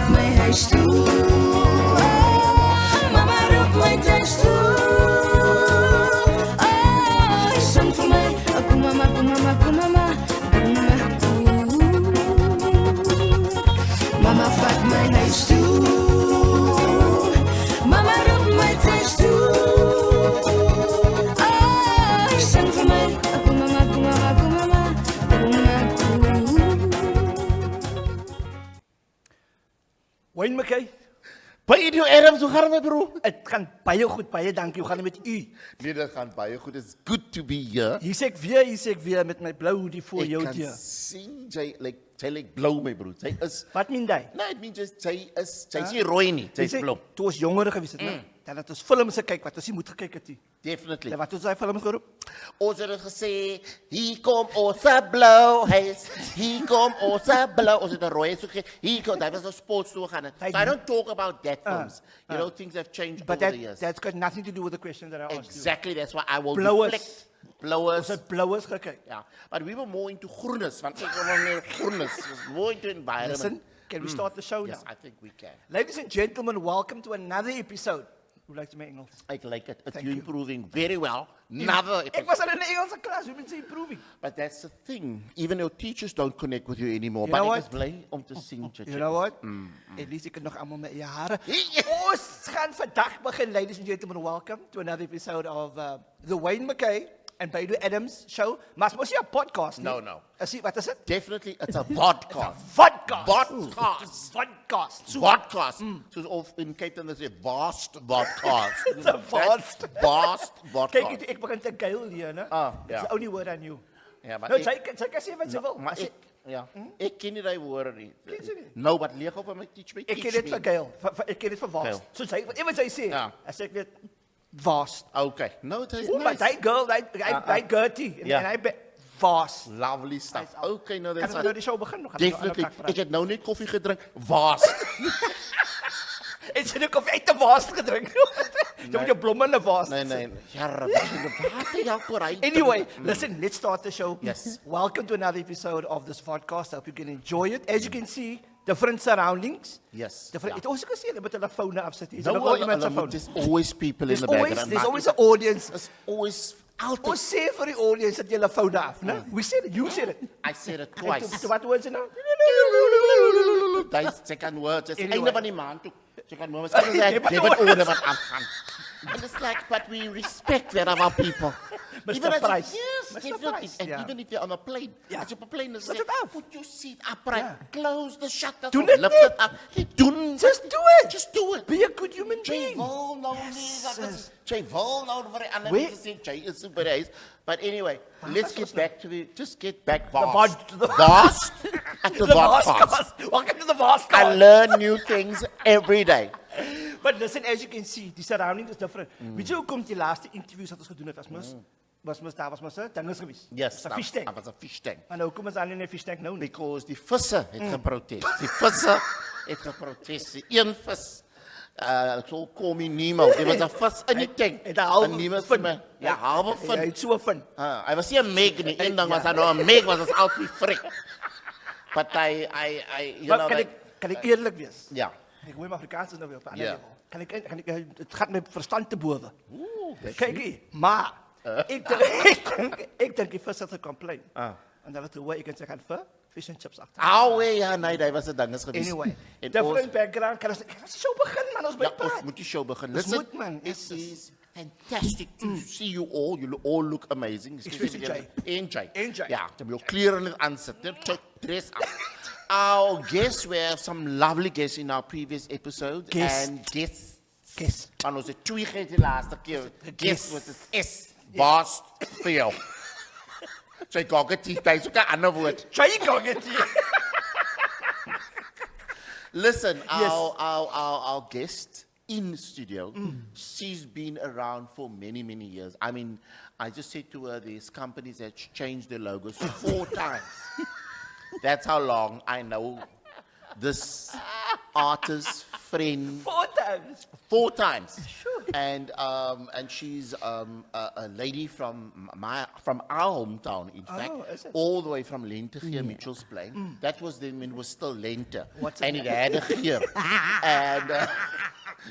vat my huis toe. Mama roep my thuis toe. Sing vir my, ako mama, ako mama, ako mama, ako mama. Mama vat my huis toe. Mama roep my thuis toe. Sing vir my, ako mama, ako mama, ako mama, ako mama. Wayne Mckay, Baydu Adams, hoe gaan het met bro? het gaan baie goed, baie dankie. Hoe gaan het met u? Nee, dat gaat baie goed. It's good to be here. Hier sê ek weer met my blou hoodie voor jou Ek deur. kan sien, jy like blauw, my broer. Sy is, Wat meen jy? no, it means just, sy is nie rooi nie, sy is blauw. Toe ons jonger gewees het, dan het ons films gekyk wat ons nie moet gekyk het nie. Definitely. En wat ons daai films geroep? Ons het het gesê, hier kom ons blauw huis, hier kom ons blauw. Ons het een rooie so gegee, hier kom, dat was een sportstoel gaan. So I don't talk about that films. You know, things have changed But over the years. that's got nothing to do with the question that I asked you. Exactly, that's why I will Blauwes. reflect. Blauwes. Ons het blauwes gekyk. Yeah, but we were more into groenes, want ek was meer groenes. It was more into environment. Listen, can we start the show Yes, now? I think we can. Ladies and gentlemen, welcome to another episode. Hoe lyk dit met Engels? I like it. It's Thank you you. improving very well. Another Ek was al in 'n Engelse klas, hoe mense improving. But that's the thing. Even your teachers don't connect with you anymore. You know But ek is what? bly om te sien, You know what? At least ek het nog almal met jare. Ja. Ons gaan vandag begin, ladies and gentlemen, welcome to another episode of the Wayne Mckay and Baydu Adams show. Maar mos jy 'n podcast nie? No. Wat is dit? Definitely, it's a podcast. Vodcast. Vodcast. Vodcast. So, Podcast. Soos of in Cape Town, they say vast podcast. It's a vast. Vast podcast. kyk, ek begin te geil hier, né? Ah, It's ja. the only word I knew. Ja, maar Nou, ek- sy kan sê wat sy wil. Maar As ek, ja, ek ken nie die woorde nie. Ken jy nie? Nou, wat leeg op my teach me. Ek ken dit vir geil. Ek ken dit vir Geil. vast. So sy, wat sy sê, Ja. as ek weet, vast. Okay. No, it is O, maar nice. die girl, die Gertie, Ja. en hy be vast. Lovely stuff. Okay, no, Kan that's ons nou die show begin nog? Gaan ons nou Definitely. ander plek Ek het nou net koffie gedrink. Vast. En sy het ook uit 'n vaas gedrink. Jy moet jou blomme in 'n vaas. Nee. Jarre, water jou korai. Anyway, listen, let's start the show. Yes. Welcome to another episode of this podcast. I hope you can enjoy it. As you can see, different surroundings. Yes. Different. ja. It also can see hulle met hulle fone afsit. Is No, daar nog iemand se hulle- foon? there's always people in the There's background. always an audience. There's always out. Ons sê vir die audience dat jy hulle fone af, né? We said it, you said it. I said it En twice. toe wat hoor jy nou? Daai second word, just Anyway. einde van die maand toe. Second word, miskien sê Nee, maar jy moet hoor- orde wat afgaan. And it's like, but we respect that of our people. Mr. Even as Price. yes, Mr. definitely. Price, And ja. even if you're on a plane, Ja. as je op een plane is, Zet het af. put your seat upright, Ja. close the shutters, Doen of het lift net. it up. Doen Just do it. Just do it. Be a good human Jy being. wil nou nie, dat is, jy wil nou vir die ander Wait. mense sê, jy is so by die huis. But anyway, let's get back to just get back The vast. vod- Vast at the The podcast. Vaascast. Welcome to the Vaascast. I learn new things every day. But listen, as you can see, the surrounding is different. Weet jy hoekom die laaste interviews wat ons gedoen het, daar was mos 'n dinges gewees. Yes, a fish tank. that was a fish tank. Maar nou hoekom is daar nie 'n fish tank nou nie? Because die visse het geprotest. Die visse het geprotest. Die een vis, so kom hy Nemo. Dit was 'n vis in die tank. Het 'n halwe nuwe fin. vis. Ja, halve Hy fin. het so 'n fin. Hy was nie 'n meg nie. Een ding was hy nou 'n meg, was as altyd frik. But I you Maar know, kan ek eerlik wees? ja. Ek hoor my Afrikaans is nou weer op 'n ander Ja. level. Kan ek dit gaan my verstand te bowe. That's Kyk hier, maar ek dink die vis het gecomplain. En dan het hoe ek kan sê gaan vir fish and chips agter. Auwe, ja, nee, dit was 'n dinges gewees. Anyway, En different background. Kan ons so begin man, ons by Ja, ons praat. moet die show begin. Dis Listen, moet, man. it Yes, is fantastic to see you all. You all look amazing. Especially Jay. En Jay. En Jay. Ja, jy moet jou klere net aansit. Net jou dress up. Our guests, we have some lovely guests in our previous episodes. Guests. And guests. Guests. En ons het twee gehad die laaste keer. Guests. Guests with the S. Vast vir jou. So ek gou dit is ook 'n ander woord. Jy kan dit hier. Listen, Yes. our guest in studio, she's been around for many, many years. I mean, I just said to her, there's companies that changed their logos 4 times. That's how long I know this artist friend. 4 times. 4 times. Sure. and she's a lady from our hometown, in fact, is it? all the way from Lente here, Mitchell's Plain. That was then when it was still Lente, What's and it had a gear. And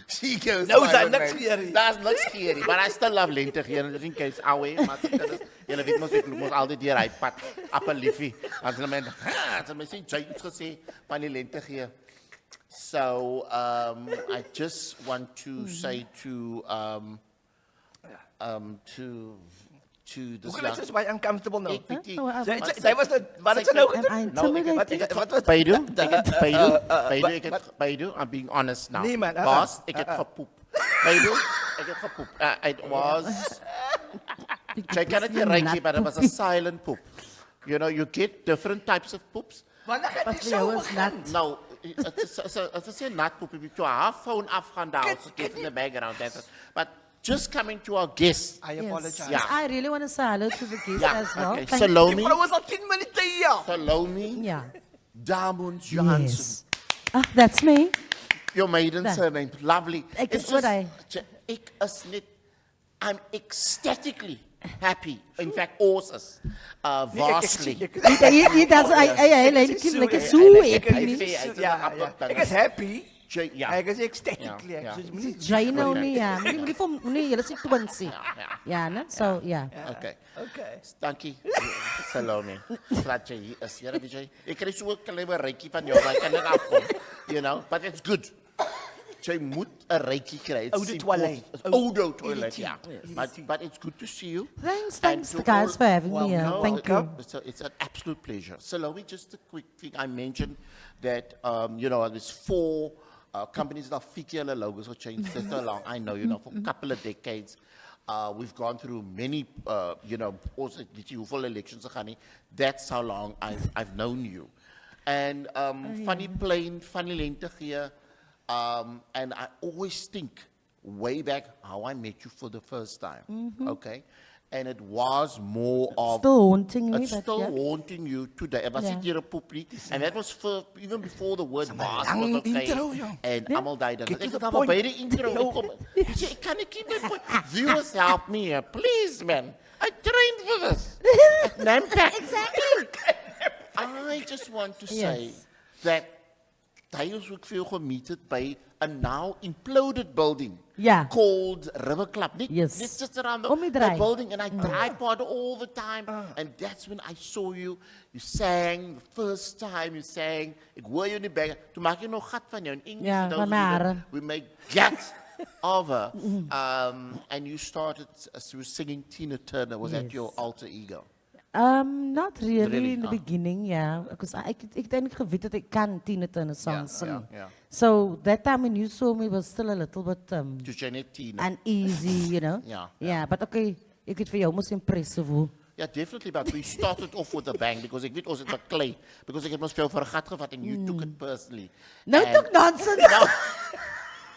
she goes, No, by that's the not name- scary. That's not scary, but I still love Lente here, just in case. Away, maar jy weet mos ek moet altyd deur hy pad, appel liefie. As hulle my sê jy het gesê van die Lente hier. So I just want to say to this Hoekom is dit so baie uncomfortable nou? Ek weet nie. Sy was wat het sy nou gedoen? I'm Nou, intimidated. Wat was Baydu, I'm being honest now. Nee, man, Boss, ek het gepoep. Baydu, ek het gepoep. It was, jy kan het nie reiki, but it was a silent poop. You know, you get different types of poops. Wanneer het But jy for so jou is begin? nat. Nou, het is een nat poep. If you half phone afgaan daar, so get in the background. But just coming to our guests. I apologize. Yes. Yeah. I really want to say hello to the guests Yeah, as well. okay. Thank- Die Salome, vrou was al 10 minute hier. Salome, Yeah. Damons, Johansen. Yes. Ah, that's me. Your maiden That- surname, lovely. Ek It's is wat just- hy- Ek is net, I'm ecstatically happy. In fact, ours vastly. He does. I like him like a zoo. Ek is happy. Ja. Ek is ecstatically. Ja, ja. Jane only, yeah. Moenie vir moenie julle sê twinsie. Ja, né? So, yeah. Okay. Okay. Dankie, Salome. Glad jy hier is. Here, DJ. Ek kry so 'n klein reiki van jou, maar ek kan dit afkom. You know, but it's good. Jy moet 'n reiki kry. It's Oude important. toilet. It's oude toilet, EDT. ja. But it's good to see you. Thanks, And to guys, all- for having Well, me here. no, Thank you. welcome. It's an absolute pleasure. Salome, just a quick thing. I mentioned that, there's 4 companies that have logos or changed so long. I know, for a couple of decades. We've gone through many, also full elections. That's how long I've known you. And funny plane, funny Lente here. And I always think way back how I met you for the first time. Okay? And it was more of... Still haunting me, It's but still yeah. haunting you today. Was Yeah. it hier 'n poepie? And that was even before the word mask lang was okay. intro, ja. En almal daai dan. Get to Ek the het al point. by die intro gekom. Ek kan nie keep my point. Viewers help me here, please man. I trained for this. Exactly. I just want to say Yes. that hy is ook veel gemeet by a now imploded building. Yeah. Called River Club. Yes. It's just around Om die the draai. building, and I drive by it all the time. And that's when I saw you. You sang the first time. You sang. Ek hoor jou in die bag. Toe maak jy nog gat van jou in English. Ja, those van my people, hare. we make gat of her. And you started through singing Tina Turner. Was that Yes. your alter ego? Not really, Really? in the beginning, yeah. Because I didn't geweet dat ek kan Tina Turner songs sing. yeah. So that time when you saw me was still a little bit Toe jy net Tina. uneasy, you know. Yeah, Yeah, but okay, ek het vir jou mos impressive hoe. Yeah, definitely, but we started off with a bang because ek weet ons het Mckay, because ek het mos vir jou vir 'n gat gevat and you took it personally. No, And- took nonsense.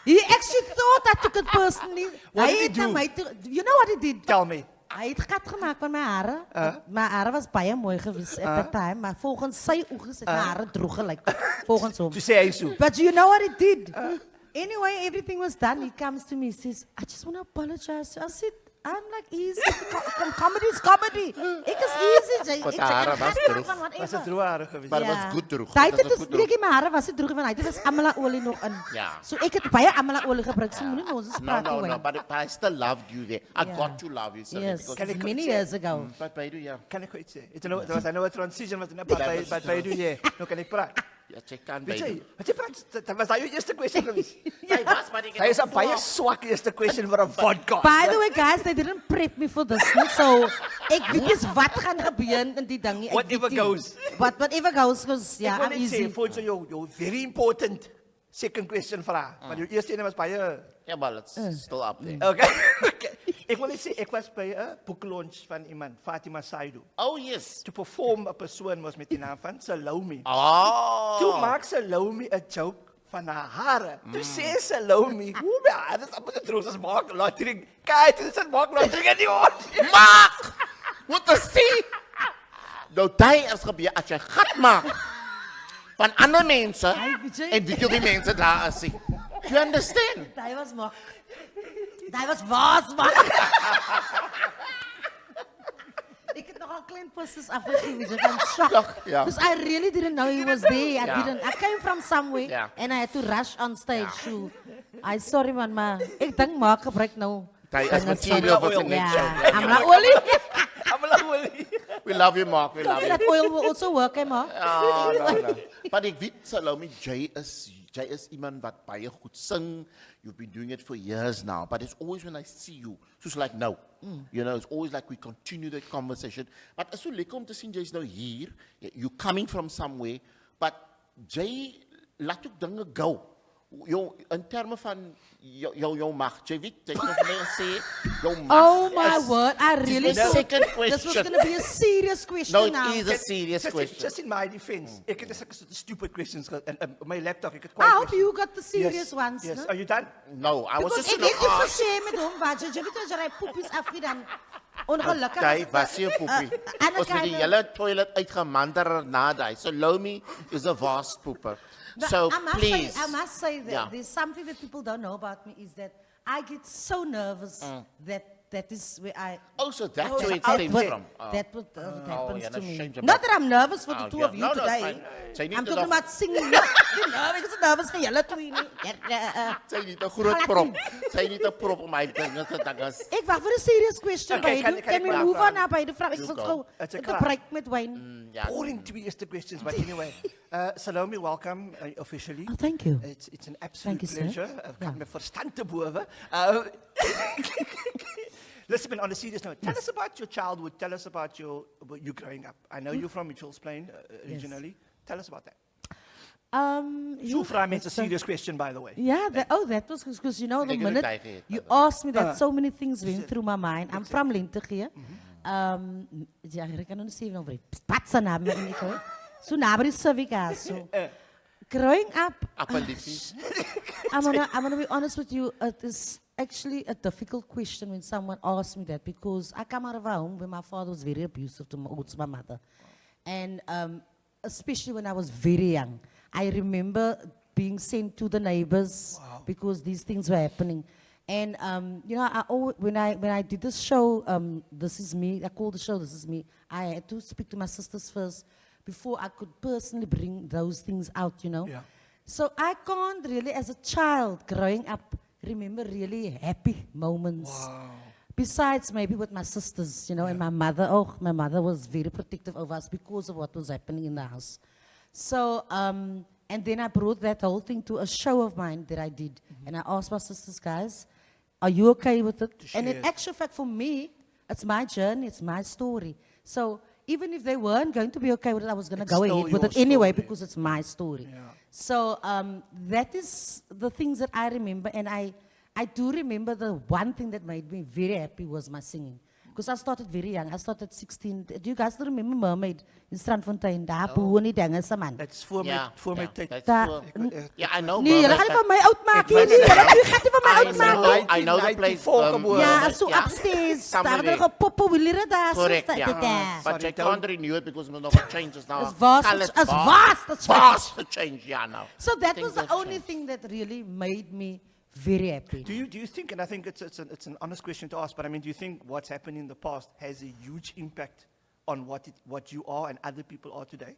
He actually thought I took it personally. What Hy did he het na do? my toe- you know what he did? Tell me. Hy het gat gemaak van my hare. My hare was baie mooi gewees at the time, maar volgens sy oë het my hare droog gelyk. Volgens hom. Toe sê hy so. But you know what he did? Anyway, everything was done. He comes to me, says, I just want to apologize. I said, I'm like easy. Comedy is comedy. Ek is easy. But hare was droog. Was dit droë hare gewees? Maar dit was goed droog. Daai Dit tyd was is goed droog. netjie my hare was dit droog want hy het was amala olie nog in. Ja. So ek het baie amala olie gebruik. So moenie ons praat No, oor. but I still loved you there. I Yeah. got to love you, sir. Yes, Because, Can I many say- years ago. but Baydu, yeah. Kan ek gou iets sê? Dit was nou 'n transition wat net by doen jy. Nou kan ek praat. Ja, check kan Weet jy, Baydu. wat jy praat, dit was daai jou eerste question gewees. Hy was maar ek Hy is 'n baie swak eerste question vir 'n podcast. By the way, guys, they didn't prep me for this. Nie? So ek weet nie wat gaan gebeur in die ding nie. Ek Whatever weet nie. goes. Whatever goes, Ja, yeah, I'm ek easy. sê voor jou very important second question vra. Maar jou eerste een was baie Ja, maar it's still up there. Okay. Okay. Ek wil net sê ek was by 'n boek launch van iemand, Fatima Baydu. Oh, yes. To perform 'n persoon was met die naam van Salome. Oh. Toe maak Salome 'n joke van haar hare. Toe sê Salome, "Hoe my hare is amper droog as maak lottery. Kyk, dit is 'n maak lottery in die oor." Maak! Wat is dit? Nou, dit is gebeur as jy gat maak van ander mense Hey, weet jy- en weet jy die mense daar is. You understand? Hy was maar Hij was was, man. Ik heb nogal klein posters afgegeven, dus I'm shocked. Ja. Because I really didn't know he was there. Ja. I came from somewhere Ja. and I had to rush on stage too. Sorry man, maar ik denk maak gebruik nou. Hij is material voor zijn next show. Yeah, I'm like olie. We love you, Mark. We love you. That oil will also work, hè, ma? No. Maar ik weet, Salome, Jay is iemand wat baie goed sing. You've been doing it for years now. But it's always when I see you, so it's like, no. You know, it's always like we continue the conversation. But it's so lekker om te zien, Jay's nou hier. You're coming from somewhere. But Jay, laat ook dinge go. In termen van jou mag. Jay weet, jy het nog vir my gesê, jou mag. Oh my word, I really the thought second this was question. going to be a serious question No, it now. is a serious question. Just in my defense, ek het sulke stupid questions en my laptop, ek het I kwaai hope questions. you got the serious Yes, ones, Yes, no? are you done? No, I was Because just ik going weet to niet ask. verschil met hom, wat je weet dat jy poepies afgedaan. Ongelukkig. Jy was hier poepie. Ons met die hele toilet uitgemander na daai. Salome is a vast pooper. But So I please. must say that Yeah. there's something that people don't know about me is that I get so nervous that is where I. Also, that's Oh, where so it out stems there. from. That what happens yeah, to no, me. shame about Not that I'm nervous for the two yeah. of you No, no, it's today. fine. Sy nie I'm te talking nog- about singing. No, ek is nervous vir julle twee nie. Sy het 'n groot prop. Sy het 'n prop om my dinge te dink as. Ek wag vir 'n serious question Okay, by you. kan Can we ek move vraag? on now by the vraag? Ek You wil go. gou It's a 'n klaar. break met wyn. Ja. Boring to be the questions, but anyway. Salome, welcome officially. Oh, thank you. It's an absolute Thank you, sir. pleasure. Ek Ja. kan my verstand te bowe. Listen, man, on a serious note, tell us about your childhood. Tell us about you growing up. I know you're from Mitchell's Plain originally. Tell us about that. So for me, it's a serious question, by the way. Yeah, that was because you know the Ek het minute dit gehad, you by the way. asked me that, so many things went through my mind. I'm from Lintegee. Ja, ek kan nou nie sê nou vir patsa na my nie hoor. So na by die civic house. So growing up, Appendicitis. I'm gonna be honest with you. It is actually a difficult question when someone asks me that because I come out of a home where my father was very abusive towards my mother, and especially when I was very young, I remember being sent to the neighbors because these things were happening. And you know, when I did this show, This Is Me, I called the show This Is Me. I had to speak to my sisters first before I could personally bring those things out, you know. Yeah. So I can't really, as a child growing up, remember really happy moments. Besides maybe with my sisters, you know, and my mother. Oh, my mother was very protective of us because of what was happening in the house. So, and then I brought that whole thing to a show of mine that I did. And I asked my sisters, guys, are you okay with it? And in share. actual fact, for me, it's my journey, it's my story. So even if they weren't going to be okay with it, I was going to It's go still ahead with your it anyway story. because it's my story. Yeah. So that is the things that I remember. And I do remember the one thing that made me very happy was my singing. Because I started very young. I started 16. Do you guys remember Mermaid in Strandfontein? Daar boer nie dinge se man. That's for Yeah. my take. That's Daar- for- Yeah, I know. Nee, julle Mermaid, gaan nie but- van my oud maak hier nie. Julle gaan nie van my oud maak nie. I know the place. 1994 geboren. Ja, so upstairs. Daar Somewhere. het hulle gepoppe wielere daar. Correct, so, yeah. daar. But Sorry, you can't renew it because we're not changes now. It's vast, Colours it's vast, it's vast to change, yeah, now. So that Things was the have only changed. thing that really made me very happy. Do you think, and I think it's an honest question to ask, but I mean, do you think what's happened in the past has a huge impact on what you are and other people are today?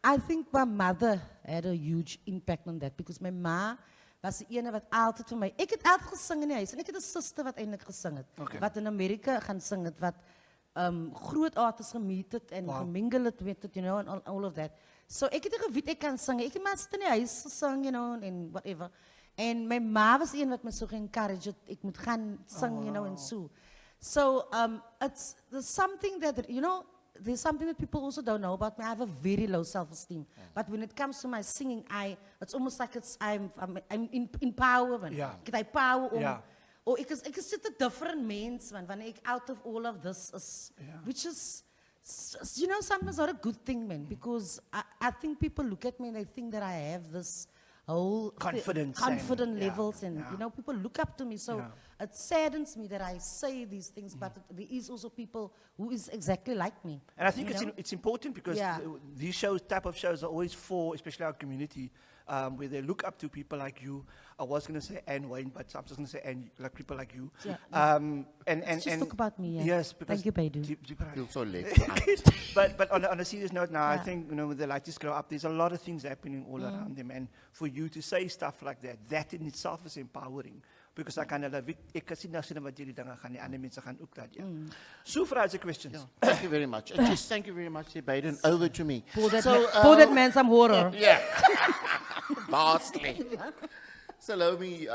I think my mother had a huge impact on that because my ma was die ene wat altyd vir my. Ek het altyd gesing in die huis en ek het 'n suster wat eintlik gesing het. Okay. Wat in Amerika gaan sing het wat groot artists gemeet het en gemingel het met het, you know, and all of that. So ek het geweet ek kan sing. Ek het maar sit in die huis gesing, you know, and whatever. En my ma was die een wat my so ge-encourage het ek moet gaan sing, you know, and so. So there's something that, you know, there's something that people also don't know about me. I have a very low self-esteem. But when it comes to my singing, it's almost like I'm in power. Man. Yeah. Ek het hy power om. Yeah. Or ek is just a different mens, man, wanneer ek out of all of this is, which is, you know, sometimes not a good thing, man, because I think people look at me and they think that I have this whole Confidence confident and- levels, and yeah. you know, people look up to me. So it saddens me that I say these things, but there is also people who is exactly like me. And I think you know? it's important because Yeah. these type of shows are always for, especially our community, where they look up to people like you. I was going to say Anne Wayne, but I'm just going to say Anne, like people like you. Yeah. And Just talk about me, yeah. Yes, because Thank you, Baydu. Feel so late. but on a serious note now, I Yeah. think, when the lights grow up, there's a lot of things happening all around them. And for you to say stuff like that in itself is empowering. Because ek kan hulle weet, ek kan sien nou sien wat hierdie dinge gaan, die ander mense gaan ook dat, ja. So vra as the questions. Yeah, thank you very much. Just thank you very much, Bayden. Over to me. Pour that, So, pour that man some water. Yeah. Vastly. Salome,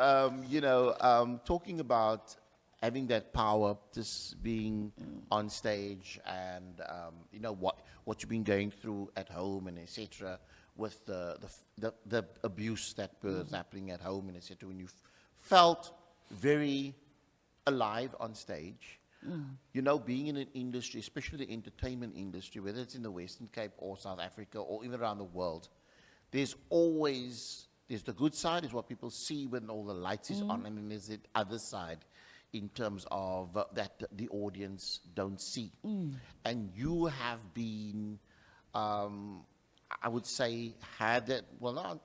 talking about having that power, just being on stage and, what you've been going through at home and etc. with the abuse that was happening at home and etc. When you felt very alive on stage, being in an industry, especially the entertainment industry, whether it's in the Western Cape or South Africa or even around the world, there's the good side is what people see when all the lights is on, and then there's the other side in terms of that the audience don't see. And you have been, I would say, had that,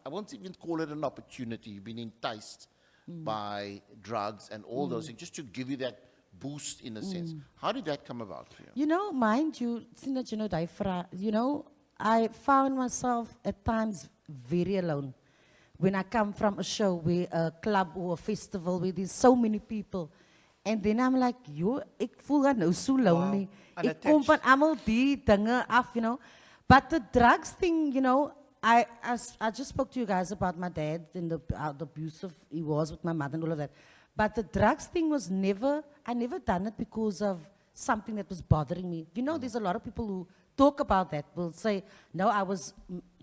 I won't even call it an opportunity. You've been enticed by drugs and all those things, just to give you that boost in a sense. How did that come about for you? Mind you, I found myself at times very alone. When I come from a show, where a club or a festival where there's so many people, and then I'm like, ek voel nou so lonely. Ek kom van almal die dinge af, But the drugs thing, I just spoke to you guys about my dad and how abusive he was with my mother and all of that. But the drugs thing was I never done it because of something that was bothering me. There's a lot of people who talk about that, will say, no, I was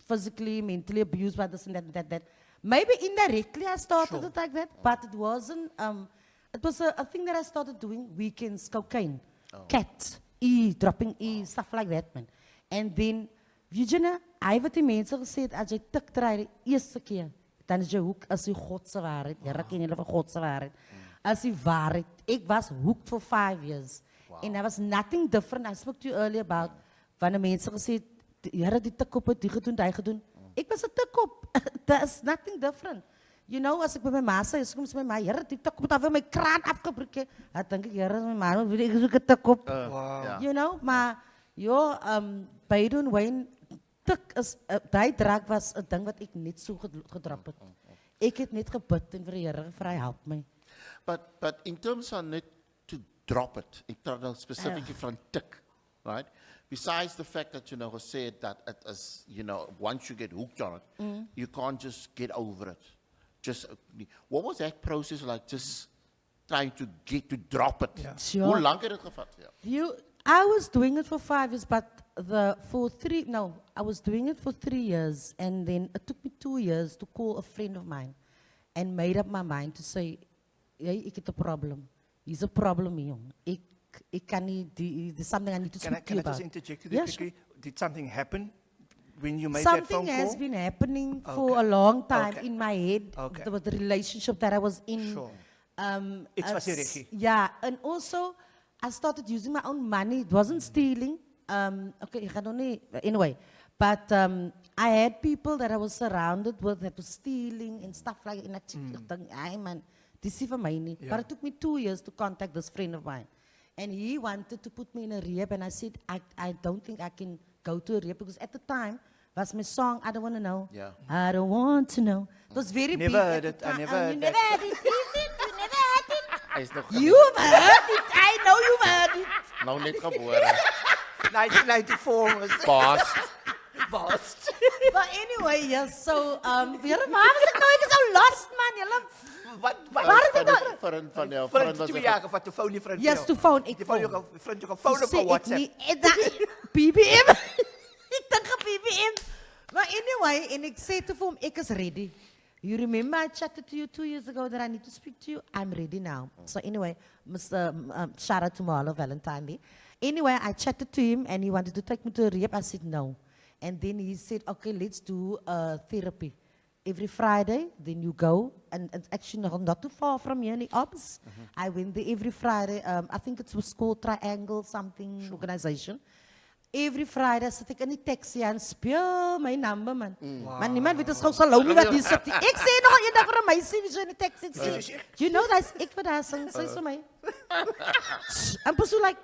physically, mentally abused by this and that and that. Maybe indirectly I started it like that, but it wasn't, it was a thing that I started doing, weekends, cocaine, cat, dropping stuff like that, man. And then, hy wat die mense gesê het, as jy tik draai die eerste keer, dan is jy hoek as die Godse waarheid. Here ken julle van Godse waarheid. As die waarheid. Ek was hooked for 5 years. And there was nothing different. I spoke to you earlier about, wanneer mense gesê het, Here die tikkop het, die gedoen. Ek was 'n tikkop. There's nothing different. As ek by my ma sê, as ek kom sê my ma, Here die tikkop het my kraan afgebreek. Dan dink ek, Here, my ma, ek is ook 'n tikkop. Maar Baydu en Wayne, tik is, die drug was 'n ding wat ek net so gedrop het. Ek het net gebid en vir die Here gevra, help my. But in terms of net to drop it, ek praat nou specifically van tik, right? Besides the fact that, said that it is, once you get hooked on it, you can't just get over it. What was that process like, just trying to drop it? Yeah. Sure. Hoe lank het dit gevat? I was doing it for 5 years, but I was doing it for 3 years, and then it took me 2 years to call a friend of mine and made up my mind to say, hey, ek het 'n problem. He's a problem hier, jong. Ek kan nie, there's something I need to speak to you about. Can I just interject you there quickly? Sure. Did something happen when you made that phone Something call? has been happening for a long time in my head, Okay. with the relationship that I was in. Sure. Iets was nie reggie. Yeah, and also I started using my own money. It wasn't stealing. Okay, anyway, but I had people that I was surrounded with that was stealing and stuff like that. Man, this is for me. But it took me 2 years to contact this friend of mine. And he wanted to put me in a rehab, and I said, I don't think I can go to a rehab, because at the time, was my song, I Don't Want to Know. Yeah. I don't want to know. It was very big. Never at heard the it. I time. never heard You that. never heard it, is it? You never heard it? Hy is nog You've heard it. I know you've heard it. nou net gebore. 1994 was Past. Bast. But anyway, yes, so, waarom was ek nou? Ek is so lost, man. Julle, Wat? Vriend van jou, Vir vriend was 2 een- jaar gevat, toe phone die vriend. yes, jou. to phone, ek Die phone. vriend jou phone op Sê ek WhatsApp. nie, BBM. Ek dink op BBM. Maar anyway, en ek sê toe vir hom, ek is ready. You remember I chatted to you 2 years ago that I need to speak to you? I'm ready now. So anyway, Mr. Shout out to Marlo Valentine Day. Anyway, I chatted to him and he wanted to take me to a rehab. I said no. And then he said, okay, let's do therapy. Every Friday, then you go, and it's actually not too far from here in the Ops. I went there every Friday. I think it was called Triangle something organization. Every Friday sit ek in die taxi en speel my number man. Maar niemand weet ons gou Salome wat hier sit. Ek sê nog eendag vir 'n meisie wie so in die taxi sê. You know that's ek wat daar sing sê so my. En pas so like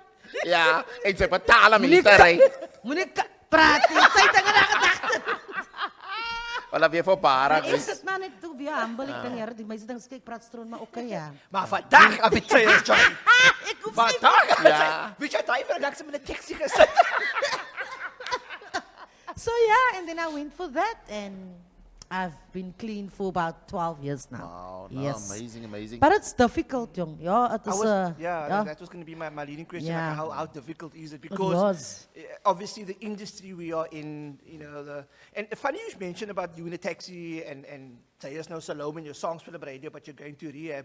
Ja, en sy betaal aan military. moenie praat nie. Sy het dinge daar gedagte. Wala weer vir bara. Ek sit maar net toe weer humble. Ek dink ja, die meisie dink ek praat stroon maar okay ja. Maar vandag op die trail, Johnny. Ek hoef Vandag? Ja. Weet jy, daai vir dag met 'n taxi gesit. So yeah, and then I went for that and I've been clean for about 12 years now. Wow, no, Yes. amazing, amazing. But it's difficult, jong. Yeah, it I is. was, that was going to be my leading question. Yeah. Like how difficult is it? It Because was. obviously the industry we are in, you know, and funny you mentioned about you in a taxi and say there's no Salome in your songs for the radio, but you're going to rehab.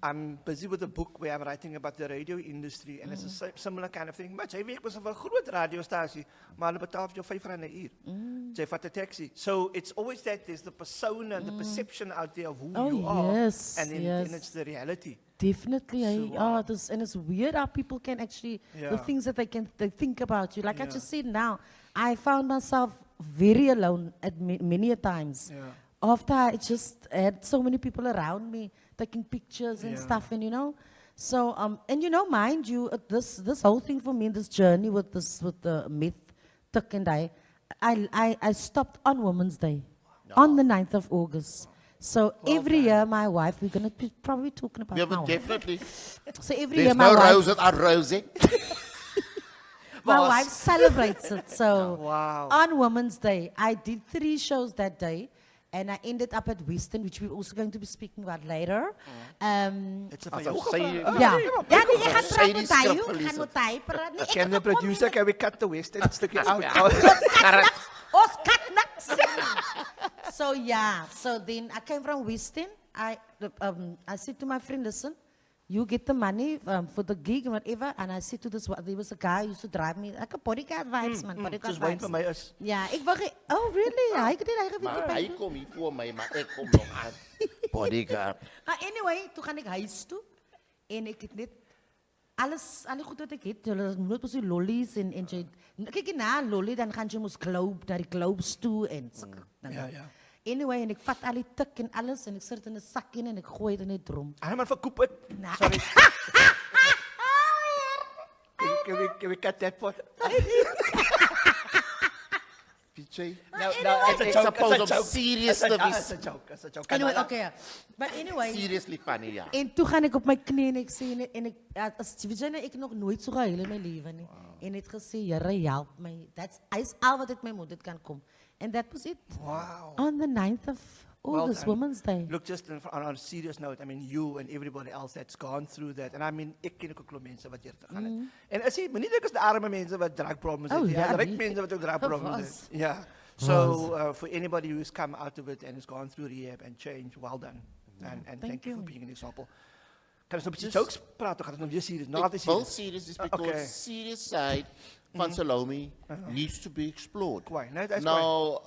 I'm busy with a book where I'm writing about the radio industry, and it's a similar kind of thing. Maar jy werk was 'n groot radiostasie, maar hulle betaal vir jou R5 'n uur. Jy vat 'n taxi. So it's always that there's the persona and the perception out there of who Oh, you are, yes, and then yes. it's the reality. Definitely. So, Yeah, and it's weird how people can actually, the Yeah. things that they think about you. Like I Yeah. just said now, I found myself very alone at many a times. Yeah. After I just had so many people around me taking pictures and Yeah. stuff, and you know. So, and you know, mind you, this whole thing for me, this journey with the myth, Tuk and I stopped on Women's Day, on the 9th of August. So every year, my wife, we're going to be probably talking about Yeah, my but wife. definitely. So every There's year, my no wife, roses are rosy. my Boss. wife celebrates it. So Wow. on Women's Day, I did 3 shows that day. And I ended up at Western, which we're also going to be speaking about later. It's a Asof sy Ja, ja nee, ek gaan Sy praat die met hy, skrip ek verlies gaan met hy praat. Nee, ek Can the gaan kom producer, nie can we cut the Western stukje out? Correct. Ons kat niks. So yeah, so then I came from Western. I said to my friend, listen, you get the money for the gig and whatever. And I said to there was a guy who used to drive me, like a bodyguard vibes, man, bodyguard Soos wyn vibes. vir my is. Ja, ek wou, oh really? Hy het dit hy geweet Maar by hy my. kom hier voor my, maar ek kom nog aan. Bodyguard. Anyway, toe gaan ek huis toe en ek het net alle goed wat ek het, hulle moet mos die lollies en jy kyk jy na lolly dan gaan jy mos globe na die globes toe en sulke dinge. Ja, ja. Anyway, en ek vat al die tik en alles en ek sit dit in 'n sak in en ek gooi dit in 'n drom. Hy maar verkoop het. Nou. Sorry. Can we cut that part? PJ. No, it's a joke, suppose of serious It's service. a joke, it's a joke. Anyway, okay. Ja. But anyway, Seriously funny, ja. en toe gaan ek op my knie en ek sê en ek as weet jy nou ek nog nooit so gehuil in my lewe nie. En het gesê Here help my. That's is al wat uit my mond kan kom. And that was it. Wow. On the 9th of Well August, done. Women's Day. Look, just on a serious note, I mean, you and everybody else that's gone through that, and I mean, ek ken ook mense wat hier te gaan het. En as jy, moenie dink is die arme mense wat drug problems Oh, het, ja, die ryk die- mense wat ook drug problems was. het. Yeah. So, for anybody who's come out of it and has gone through rehab and changed, well done. And thank you for you. being an example. Kan ons nou 'n bietjie jokes praat, of gaan ons nou weer serious? Ek wil serious is because Okay. serious side van Salome needs to be explored. Quite, no, that's Now,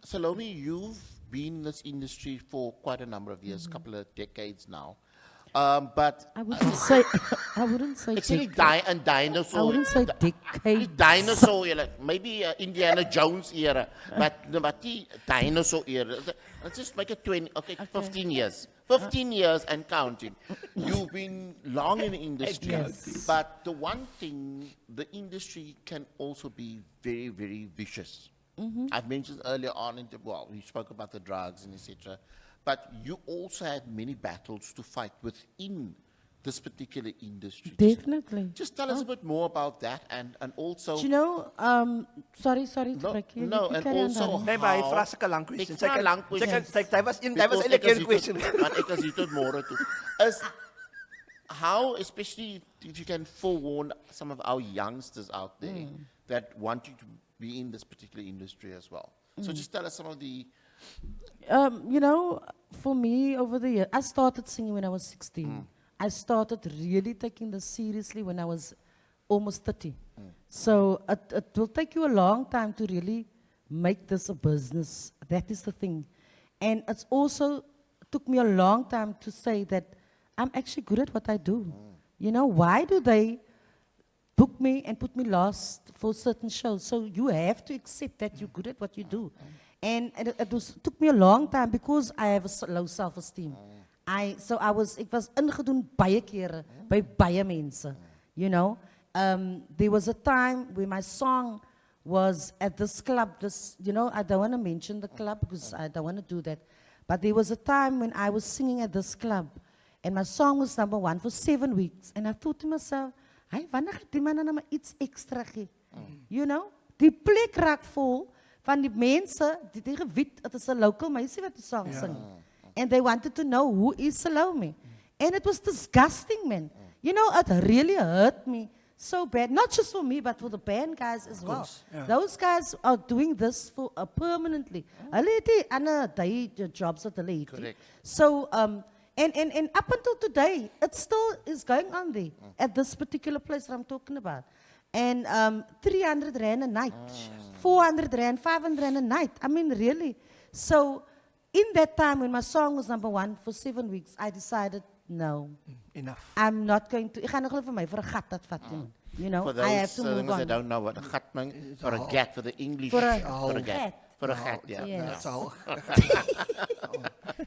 Salome, you've been in this industry for quite a number of years, couple of decades now. But I wouldn't say it's really decade. a dinosaur. I wouldn't say Die decade. dinosaur era, maybe Indiana Jones era, but the dinosaur era. Let's just make it 15 years. 15 years and counting. You've been long in the industry, Yes. but the one thing, the industry can also be very, very vicious. I've mentioned earlier on, we spoke about the drugs and etc. But you also had many battles to fight within this particular industry. Definitely. Just tell us a bit more about that, and also. Do you know, sorry to No, break you. no, You and carry on, also darling. Nee, maar hy how- vra sulke lang questions. Ek vra lang Sy questions. hy was Because eintlik ek is 'n hier question. tot- Want ek is hier tot môre toe. Is how, especially if you can forewarn some of our youngsters out there that want you to be in this particular industry as well. So just tell us some of the. You know, for me over the years, I started singing when I was 16. I started really taking this seriously when I was almost 30. So it will take you a long time to really make this a business. That is the thing. And it's also took me a long time to say that I'm actually good at what I do. You know, why do they book me and put me last for certain shows. So you have to accept that you're good at what you do. And took me a long time because I have low self-esteem. Ek was ingedoen baie kere by baie mense, you know. There was a time where my song was at this club, you know, I don't want to mention the club because I don't want to do that. But there was a time when I was singing at this club and my song was #1 for 7 weeks. And I thought to myself, hey, wanneer gaat die man nou maar iets extra gee? You know, die plek raak vol van die mense, die geweet, het is 'n local meisie wat die song sing. And they wanted to know who is Salome. And it was disgusting, man. You know, it really hurt me so bad. Not just for me, but for the band guys as well. Those guys are doing this for permanently. Hulle het nie ander day jobs wat hulle het nie. So, and up until today, it still is going on there at this particular place that I'm talking about. And 300 rand a night, 400 rand, 500 rand a night. I mean, really. So, in that time when my song was #1 for 7 weeks, I decided, no. Enough. I'm not going to. Ek gaan nog hulle vir my vir 'n gat dat vat nie. You know, For I have those to move that on. don't know what a gat means, for a gat, for the English. For a gat. gat. For a gat, yeah. Yes. So,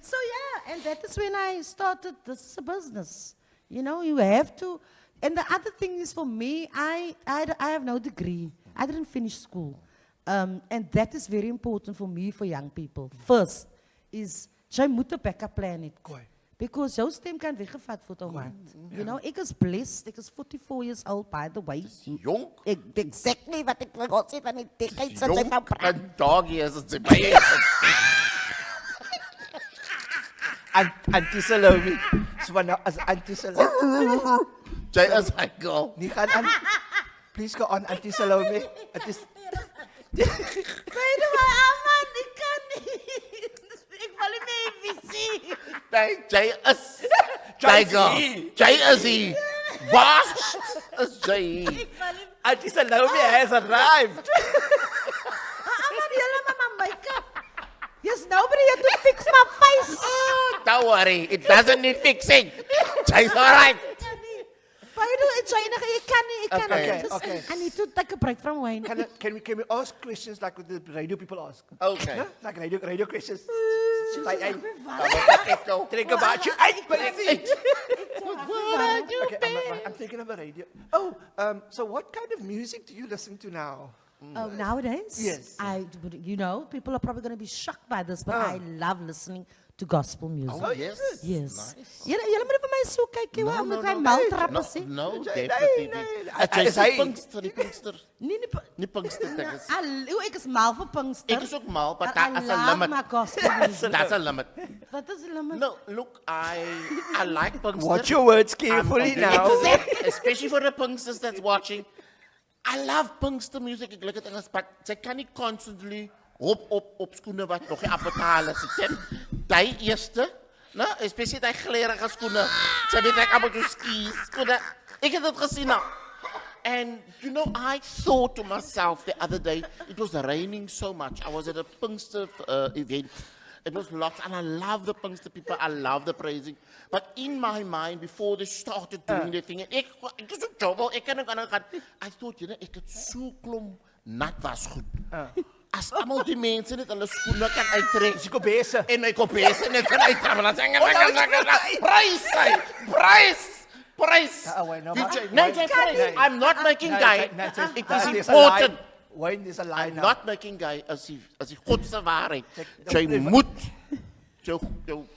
So yeah, and that is when I started this business. You know, you have to. And the other thing is for me, I have no degree. I didn't finish school. And that is very important for me, for young people. First is, jy moet 'n backup plan hê. Goeie. Because jou stem kan weggevat word om You know, ek is blessed. Ek is 44 years old, by the way. Jonk. Ek exactly wat ek wil sê van die decade since I found Jonk en doggy as het baie. Auntie Salome. So nou as Auntie Salome. Jy is hy go. Nie gaan aan. Please go on, Auntie Salome. It is Baydu, my aman, ek kan nie. Ek wil nie meer sien. Nee, jy is. Jy go. Jy is hy. Was is jy? Auntie Salome has arrived. Aman, julle met my make-up. Yes, nobody had to fix my face. Don't worry, it doesn't need fixing. Jy's alright. Baydu, it's enige, ek kan nie, ek kan nie. Okay, Just- okay. I need to take a break from wine. Can we ask questions like what the radio people ask? Okay. Huh? Like radio questions. Like, hey, Echo. think about you. Hey, What are you okay, I'm thinking of a radio. Oh, so what kind of music do you listen to now? Oh, nowadays? Yes. You know, people are probably going to be shocked by this, but I love listening to gospel music. Oh, yes. Yes. Nice. Julle moet vir my so kyk, jy No, moet no, hy no. maltrappe sê. No, Nee, definitely nee, niet. nee. As jy Is sê hy- Pinkster, die Pinkster. Nee, Nie Pinkster ding is. Ek is mal vir Pinkster. Ek is ook mal, but I daar is a love my limit. gospel music. That's a limit. Wat is die limit? No, look, I like Pinkster. Watch your words I'm carefully completely now. upset, especially for the Punksters that's watching. I love Pinkster music. Ek like het Engels, but sy kan nie constantly op skoene wat nog nie afbetaal is. Die eerste, no, especially die glerige skoene. Sy weet ek allemaal toe skoene. Ek het dit gesien nou. And you know, I thought to myself the other day, it was raining so much. I was at a Pinkster event. It was lots, and I love the Pinkster people. I love the praising. But in my mind, before they started doing their thing, ek is ook trouble. Ek kan ook aan gaan. I thought, you know, ek het so klom nat was goed. As allemaal die mense net hulle skoene kan uittrek. Is jy kopese? En my kopese net kan uittrek. Dan sê Price. Wait, no, Nee, maar- Price. I'm not making guy. It is There's a important. line. Wayne, there's a line I'm now. not making guy as die Godse waarheid. Jy moet jou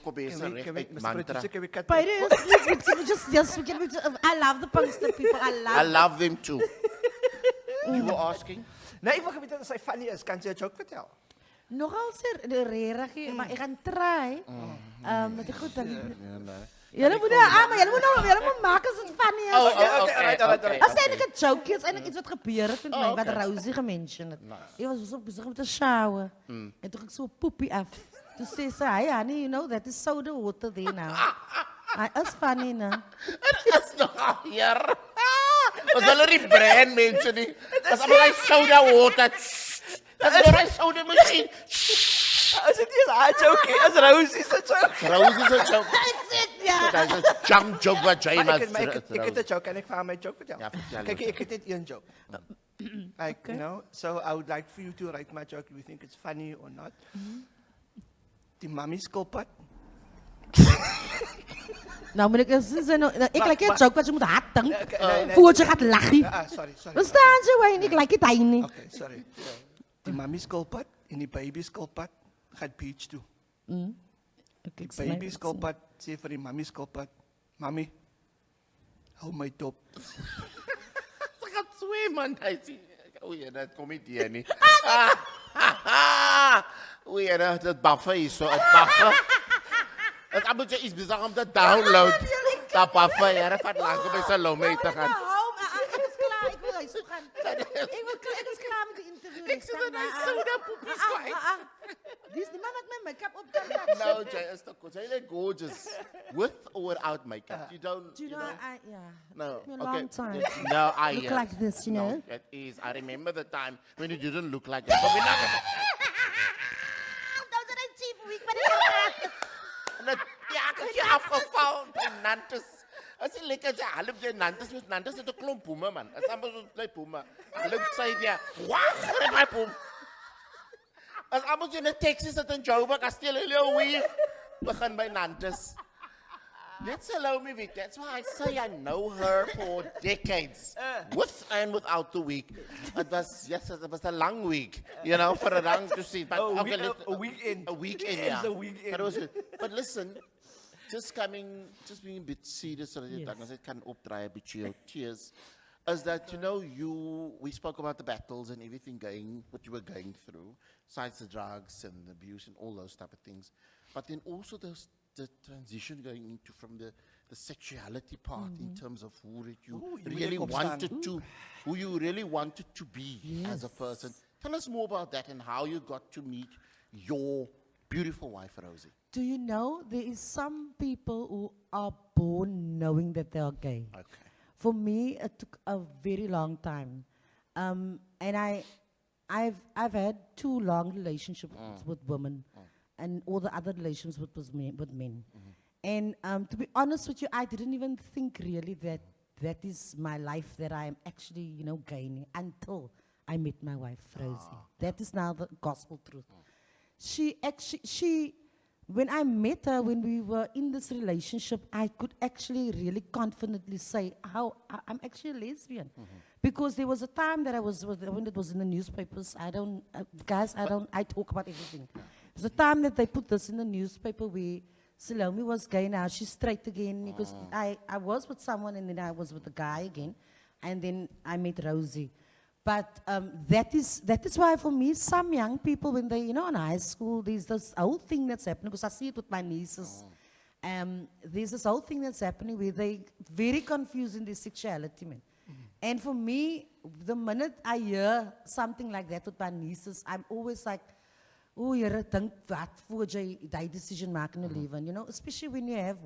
kopese reg uit mantra. But it is, just, I love the Pinkster people. I love them too. You were asking? Nee, ek wil geweet dat sy funny is. Kan sy 'n joke vertel? Nogal regtig, maar ek gaan try. Met ek goed dan. Julle moet julle moet maak as dit funny is. Okay. As eintlik 'n joke is, eintlik iets wat gebeur het met my wat Rosie gemention het. Ek was so besig met 'n shower. En toe ek so poepie af. Toe sê sy, "Hey honey, you know that is soda water there now." Is funny, no? Dit is nogal hier. As hulle die brand mense nie. As allemaal die soda water. Dat is door die soda machine. Is dit nie 'n joke nie? Is Rosie se joke? Rosie se joke. Ek sê ja. Dit is 'n jump joke wat jy Maar maar ik heb een joke en ik ga mijn joke vertellen. Ja, vertel Kijk, ons. ik heb dit één joke. Like, you know, so I would like for you to write my joke if you think it's funny or not. Die mami skulpad. Nou moet ik like een joke wat je moet hard denken. nee. Voordat je gaat lachen. Sorry. Verstaan ze, Wayne? Ik like het eigenlijk niet. Okay, sorry. Die mami skulpad en die baby skulpad gaat beach toe. Okay, Die baby skulpad sê vir die mami skulpad, "Mami, hou my dop." Sy gaan swem man, hy sê, o ja, dit kom nie deur nie. O ja, dit buffer hier so, dit buffer. Dit moet jy iets besig om te download. Dat buffer, ja, dat vat lank om by Salome te gaan. Ik is klaar, ik wil huis toe gaan. Ik is klaar met de interview. Ek sê dat hy soda poepies kwijt. Dis die man wat my make-up opdrag. No, Jay, is toch goed. Jy look gorgeous. With or without makeup. You don't, Do you know, yeah. No, Took me a okay. long time. No, I Look like this, you know? No, it is. I remember the time when you didn't look like that. But we're not gonna- Dat is een cheap week, maar ik En het jakertje afgevallen bij Nantes. Als je lekker zei, half je Nantes, met Nantes is een klomp poema, man. Het is allemaal zo'n klein poema. Half zei je, wauw, dat mijn poem. Als allemaal je in de Texas zit in Joburg, als je heel weer begin bij Nantes. Let's Salome week. That's why I say I know her for decades, with and without the week. It was a long week, you know, for a long to see. But A a weekend. a weekend, It's yeah. a weekend. But, it was, but listen, just being a bit serious, so that it can opdraai, a bit your tears. Is that we spoke about the battles and everything what you were going through, besides the drugs and the abuse and all those type of things, but then also the transition going into from the sexuality part in terms of who that you really wanted to be as a person. Tell us more about that and how you got to meet your beautiful wife, Rosie. Do you know there is some people who are born knowing that they are gay? Okay. For me, it took a very long time, and I've had 2 long relationships with women, and all the other relationships with men. And to be honest with you, I didn't even think really that is my life, that I am actually gay until I met my wife, Rosie. That is now the gospel truth. She when I met her, when we were in this relationship, I could actually really confidently say how I'm actually a lesbian. Because there was a time that when it was in the newspapers, I talk about everything. There was a time that they put this in the newspaper where Salome was gay, now she's straight again. Because I was with someone and then I was with a guy again. And then I met Rosie. But that is why for me, some young people, when they, in high school, there's this whole thing that's happening, because I see it with my nieces. There's this whole thing that's happening where they very confused in their sexuality, man. And for me, the minute I hear something like that with my nieces, I'm always like, oh, you're think wat voor jy die decision maak in die leven, especially when you have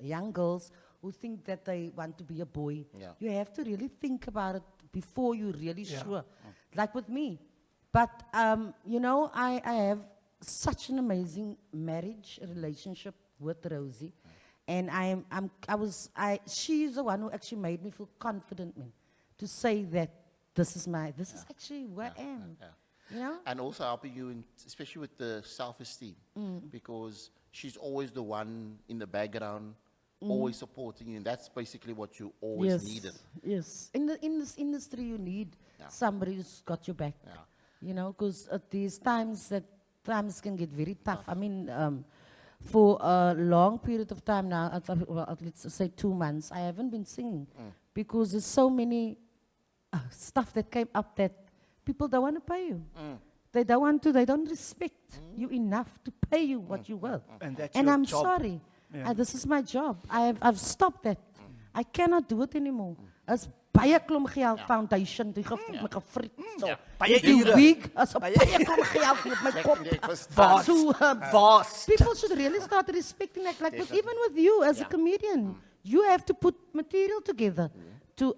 young girls who think that they want to be a boy. Yeah. You have to really think about it before you're really sure. Like with me. But, I have such an amazing marriage relationship with Rosie. And she's the one who actually made me feel confident, man, to say that this is actually who I am. And also helping you, especially with the self-esteem, because she's always the one in the background, always supporting you, and that's basically what you always needed. Yes. In this industry, you need somebody who's got your back. Because these times can get very tough. I mean, for a long period of time now, let's say 2 months, I haven't been singing because there's so many stuff that came up that people don't want to pay you. They don't respect you enough to pay you what you worth. And I'm sorry. This is my job. I've stopped that. I cannot do it anymore. As baie klomp geld foundation, die my gefriet. Die week, as a baie klomp geld met my kop. Boss. People should really start respecting that. Like even with you as a comedian, you have to put material together.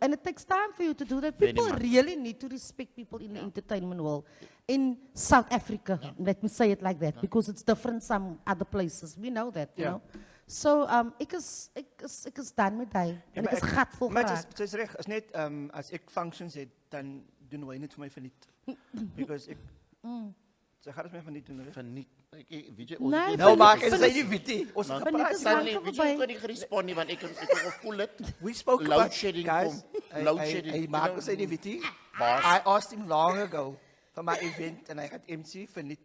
And it takes time for you to do that. People really need to respect people in the entertainment world. In South Africa, let me say it like that, because it's different some other places. We know that, you know. So, ik is done met die. En ik is gatvol Maar geraakt. het is recht. Als net, als ik functions heb, dan doen wij niet voor mij verniet. Because ik... Ze gaat het mij verniet doen. Verniet. Weet je, Nee, Nou, maar verniet- ik zei niet witty. Ons Verniet gepraat. is Stanley, lang weet je, voorbij. ik kan niet responden, want ik gevoel het. We spoke Load about shedding guys. kom. Load shedding. Hij You maakt know, ons niet witty. Boss. I asked him long ago for my event en hij gaat MC verniet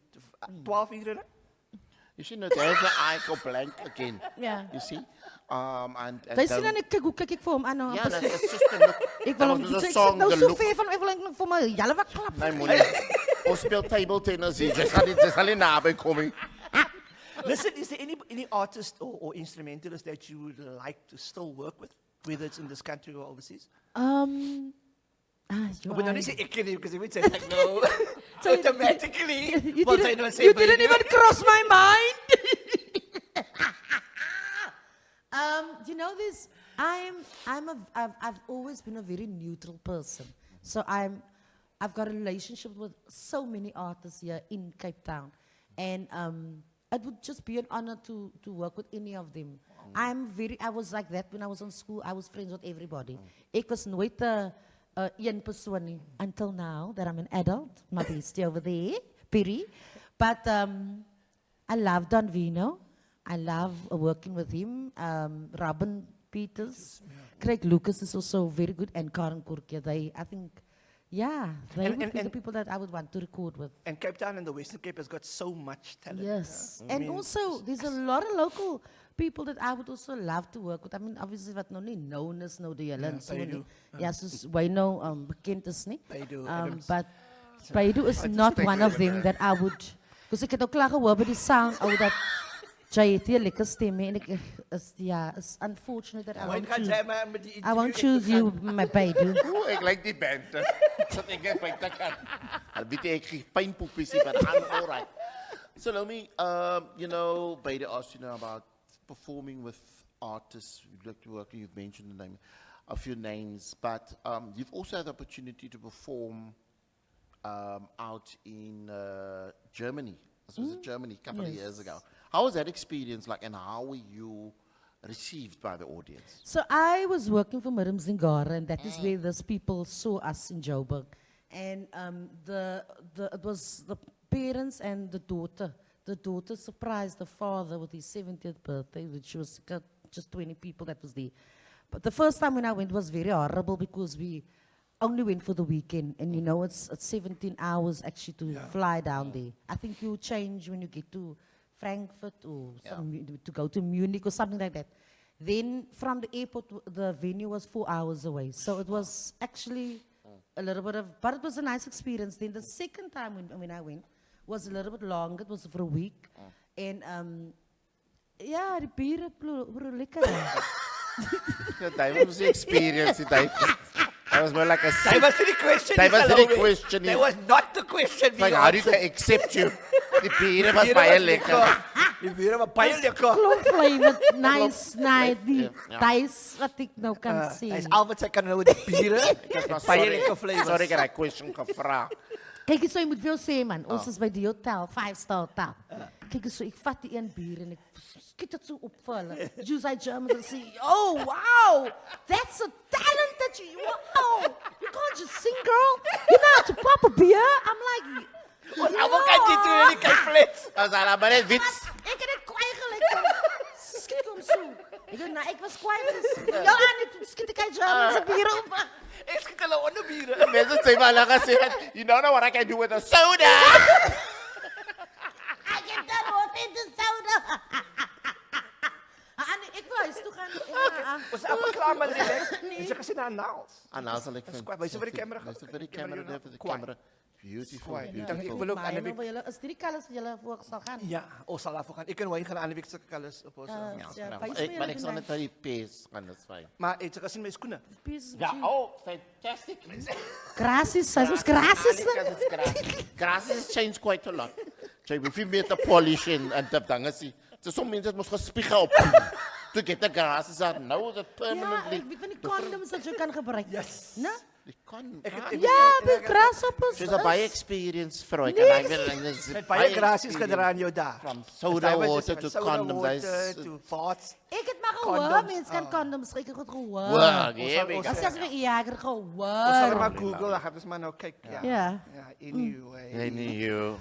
12 uur. Hè? You see, there's an eye go blank again. Ja. You see? And Wij zien dan, hoe kijk ik voor hem aan? Nou, Ja, dat precies. is just the look. Ik wil Dat hem, was de ik song, zit nou de zo look. ver van, ik wil eigenlijk voor mij, jelle wat klap. Nee, moeilijk. Ons speelt table tennis hier. Je zal niet nabij komen. Listen, is there any artist or instrumentalist that you would like to still work with, whether it's in this country or overseas? You But don't say ik ken because if we say like no, automatically. You want didn't, they don't say you didn't Baydu. even cross my mind. You know this. I've always been a very neutral person. So I've got a relationship with so many artists here in Cape Town, and it would just be an honor to work with any of them. I was like that when I was in school. I was friends with everybody. Ik was nooit een persoon nie, until now that I'm an adult. My bestie over there, Piri. But I love Don Vino. I love working with him. Robin Peters. Craig Lucas is also very good. And Karen Kurkia. They And- would be the and- people that I would want to record with. And Cape Town and the Western Cape has got so much talent. Yes. I And mean, also, there's a lot of local people that I would also love to work with. I mean, obviously, wat nou nie known is nou die hele en so Baydu. nie. Ja, soos wy nou bekend is nie. Baydu, Adams. But Baydu is not one of them that I would, because ek het ook klaar gehoor by die sang, dat jy het hier lekker stem en ek is unfortunate that I won't choose you, my Baydu. Oeh, ik like die band. Dat ik net buiten kan. Al weet ek geen pijnpoepies hier, but I'm alright. Salome, you know, Baydu asked you about performing with artists you'd like to work with. You've mentioned the name, a few names, but you've also had the opportunity to perform out in Germany. This was in Germany a couple of years ago. How was that experience like, and how were you received by the audience? So I was working for Miriam Zingara, and that is where those people saw us in Joburg. And it was the parents and the daughter. The daughter surprised the father with his 70th birthday, which was just 20 people that was there. But the first time when I went was very horrible because we only went for the weekend, and you know it's 17 hours actually to fly down there. I think you change when you get to Frankfurt or to go to Munich or something like that. Then from the airport, the venue was 4 hours away. So it was actually a little bit of, but it was a nice experience. Then the second time when I went was a little bit longer. It was for a week. And yeah, the bieren were lekker. That was the experience. That was more like a That was the question. That was the Salome. question. That was not the question. It's like, how did they accept you? Die bieren was baie lekker. Die bieren was baie lekker. Klomp flavored, nice, die Ja. thuis wat ek nou kan Hy sê. is al wat sy kan nou met die bieren. Baie lekker flavors. Sorry, ek het die question gevra. Kijk eens, so, je moet veel zeggen, man. Ons is bij die hotel, 5-star hotel. Kijk eens, so, ik vat die een bier en ik schiet het zo opvallen. Juice uit Germans en zeg, oh, wow, that's a talent that you, wow. You can't just sing, girl. You know how to pop a beer? I'm like, Ons almal kan dit doen en die kyk flits. As hulle maar net wits. ik heb het kwijt gelijk. Schiet hem zo. Ik dacht, nou, ik was kwijt. Ja, en schiet ik uit Germans en bier op. Ek skiet hulle onder bieren. Mense sê maar hulle gesê, you don't know what I can do with a soda. I can done what in the soda. Ik wil huis toe gaan. Ons is almal klaar met die les. Is jy gesien na naals? En nou sal ek Dis kwaai. Wys vir die camera. Wys vir die camera, daar vir die Kwaai. camera. Beautiful, Kwaai. Ik beautiful. wil ook aan die week. Is dit die kalles wat julle voor sal gaan? Ja, ons sal daarvoor gaan. Ek en Wayne gaan aan die week sulke kalles op ons. Ja, Ja, maar wys ek vir maar julle ek sal net by die pace gaan, dis fyn. Maar het jy gesien my skoene? Ja, oh, fantastic. Gracias, sy is gracias. Grasses change quite a lot. Jy hoef nie meer te polish en te dinge sê. Dis soms mense mos gespieg op. To get the grasses out. Now is it Ja, permanently. ek weet van die condoms wat jy kan gebruik. Yes. Ne? Die kan Ek het- praat. ek- Ja, ek- die ek- grasshoppers. She's a baie experienced vrou. Ek Niks. en hy wil Met baie grasies gedaan jou daar. From soda water to condoms. water to farts. Ik heb maar gehoord, Condoms, mensen kan condoms. Ik heb het gehoord. Wow, yeah, ons- Dat is weer jager Ons sal gehoord. maar Google, dan gaan ons maar nou kyk. Ja. Ja. Ja, anyway. you.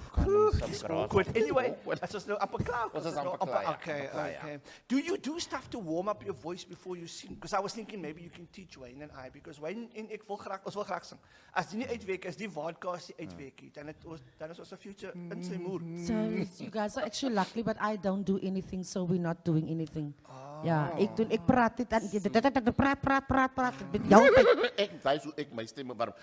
Good. Anyway, as ons nou amper klaar. Ons is nou amper klaar, ja. Okay, Amper klaar, ja. okay. Do you do stuff to warm up your voice before you sing? Because I was thinking maybe you can teach Wayne and I, because Wayne en ek wil graag, ons wil graag sing. As die nie uitweek, as die vodcast die uitweekie, dan is ons 'n future in sy moer. So you guys are actually lucky, but I don't do anything, so we're not doing anything. Ja, ik praat dit en praat. Ik ben jouw tijd. Ek wys hoe ek my stem warm.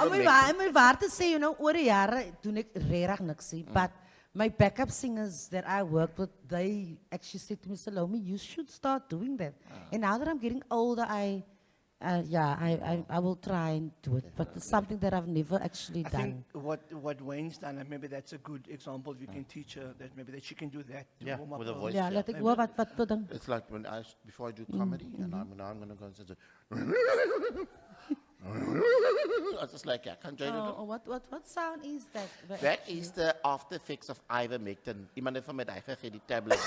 Om my waar te sê, you know, oor die jare doen ek regtig niks nie, but my backup singers that I worked with, they actually said to me, Salome, you should start doing that. And now that I'm getting older, I will try and do it, but it's something that I've never actually I done. think what Wayne's done, and maybe that's a good example. If you can teach her that, maybe that she can do that. To Yeah, warm up with a her- voice. Ja, laat ek hoor wat dan. It's like when before I do comedy, and I'm going to go and say, I just like, I can't join it. Oh, what sound is that? That is the after effects of ivermectin. Iemand het van my daai gegee die tablet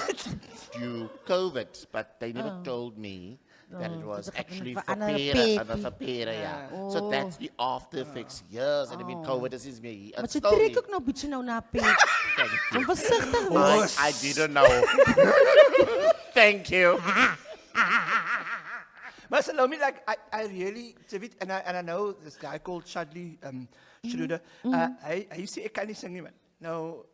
due COVID, but they never told me that it was dit gaan actually vir for ander pere, peppie. for pere, yeah. So that's the after effects. Years, and I mean COVID is me. Maar jy trek ook nou bietjie nou na pet. Om versigtig wees. I didn't know. Thank you. But Salome, like I really, and I know this guy called Shadley Schroeder. He said, "I can't sing man." No,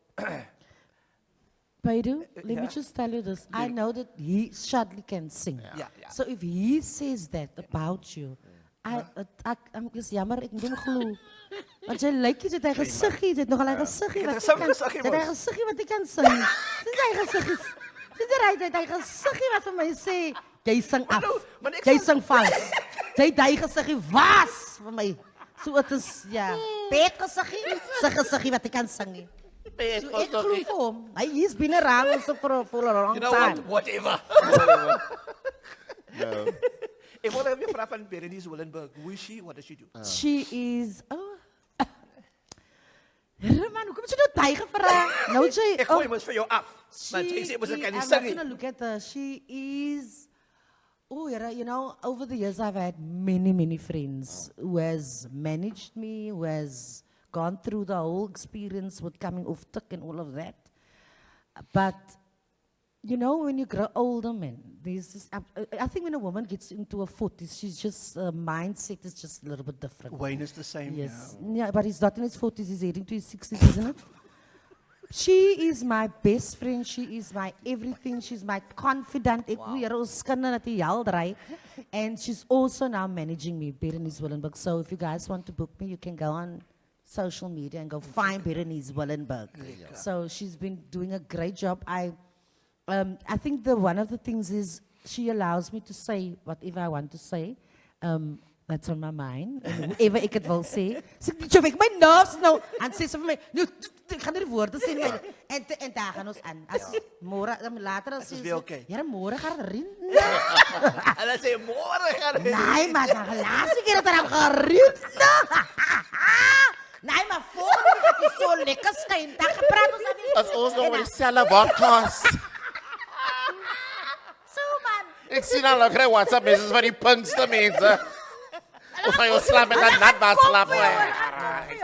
Baydu, let me Yeah. just tell you this. I know that he Shadley can sing. yeah. So if he says that about you, I'm just jammer, ek moet hom glo. Want jy lyk jy het hy gesiggie, jy het nogal 'n gesiggie Jy het wat so 'n kan- gesiggie, jy het 'n mos. gesiggie wat jy kan sing. Dis hy gesiggie. Dis hy gesiggie wat vir my sê, jy sing af. maar ek Jy sal- sing vals. Jy het hy gesiggie was vir my. So dit is ja, pet gesiggie, sy gesiggie wat jy kan sing nie. So ek glo vir hom. Hy is binne raam ons for a long You know time. what? Whatever. No. Ik wil even vragen van Berenice Willenberg. Hoe is she? What does she do? She is man, hoe kom jy nou daai gevra? Nou sy Ik gooi hem eens van jou af. Maar jy sê, I'm kan nie not sing nie. gonna look at her. She is you know, over the years I've had many friends who has managed me, who has gone through the whole experience with coming off tick and all of that. But you know, when you grow older, man, there's this, I think when a woman gets into her 40s, she's just, mindset is just a little bit different. Wayne is the same. Yes. Yeah, but he's not in his 40s, he's heading to his 60s, isn't it? She is my best friend, she is my everything, she's my confidant. And she's also now managing me, Berenice Willenberg. So if you guys want to book me, you can go on social media and go find Berenice Willenberg. So she's been doing a great job. I think one of the things is she allows me to say whatever I want to say. That's on my mind. En whoever ek het wil sê. Sê ek, jy weet my nerves nou. En sê sy vir my, nou, ek gaan nie die woorde sê nie. En daar gaan ons aan. As môre, later as is sy weer okay. Ja, môre gaan reën. En dan sê je, morgen gaan we. Nee, maar dan laatste keer dat er gaan reën. Nee, maar volgende keer het so lekker skyn. Dan gepraat ons aan As ons nog met dieselfde podcast. So man. Ek sien al kry WhatsApp messages van die punkste mense. Of hy ons slaap met 'n nat bad slaap.